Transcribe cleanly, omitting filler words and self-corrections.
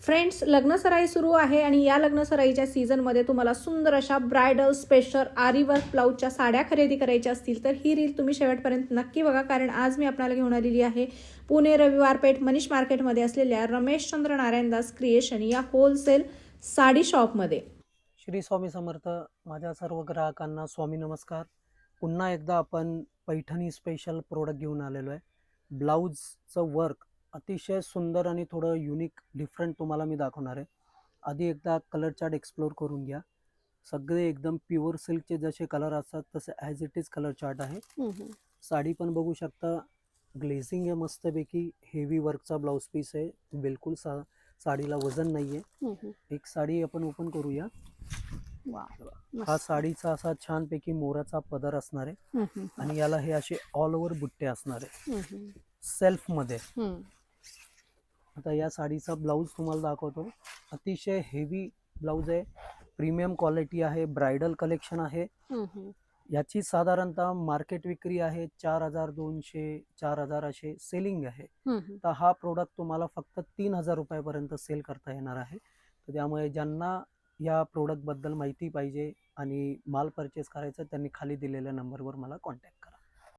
Friends, लग्नसराई सुरू आहे आणि या लग्नसराईच्या सीझनमध्ये तुम्हाला सुंदर अशा ब्रायडल स्पेशल आरी वर्क ब्लाऊजच्या साड्या खरेदी करायच्या असतील तर ही रील तुम्ही शेवटपर्यंत नक्की बघा, कारण आज मी आपल्याला घेऊन आलेली आहे पुणे रविवार पेठ मनीष मार्केटमध्ये असलेल्या रमेशचंद्र नारायणदास क्रिएशन या होलसेल साडी शॉपमध्ये. श्री स्वामी समर्थ. माझ्या सर्व ग्राहकांना स्वामी नमस्कार. पुन्हा एकदा आपण पैठणी स्पेशल प्रोडक्ट घेऊन आलेलो आहे. ब्लाऊजचं वर्क अतिशय सुंदर आणि थोडं युनिक डिफरंट तुम्हाला मी दाखवणार आहे. आधी एकदा कलर चार्ट एक्सप्लोर करून घ्या. सगळे एकदम प्युअर सिल्कचे जसे कलर असतात तसे as it is colour chart आहे. साडी पण बघू शकता, ग्लेझिंग आहे मस्तपैकी. हेवी वर्कचा ब्लाऊज पीस आहे. बिलकुल साडीला वजन नाही आहे. एक साडी आपण ओपन करूया. हा साडीचा असा छानपैकी मोराचा पदर असणार आहे आणि याला हे असे ऑल ओव्हर बुट्टे असणार आहे सेल्फ मध्ये. आता या साडीचा ब्लाऊज तुम्हाला दाखवतो. अतिशय हेवी ब्लाऊज आहे, प्रीमियम क्वालिटी आहे, ब्रायडल कलेक्शन आहे. याची साधारणतः मार्केट विक्री आहे 4200 4000 असे सेलिंग आहे. तर हा प्रोडक्ट तुम्हाला फक्त 3000 रुपयापर्यंत सेल करता येणार आहे. तर त्यामुळे ज्यांना या प्रोडक्ट बद्दल माहिती पाहिजे आणि माल परचेस करायचा त्यांनी खाली दिलेल्या नंबरवर मला कॉन्टॅक्ट करा.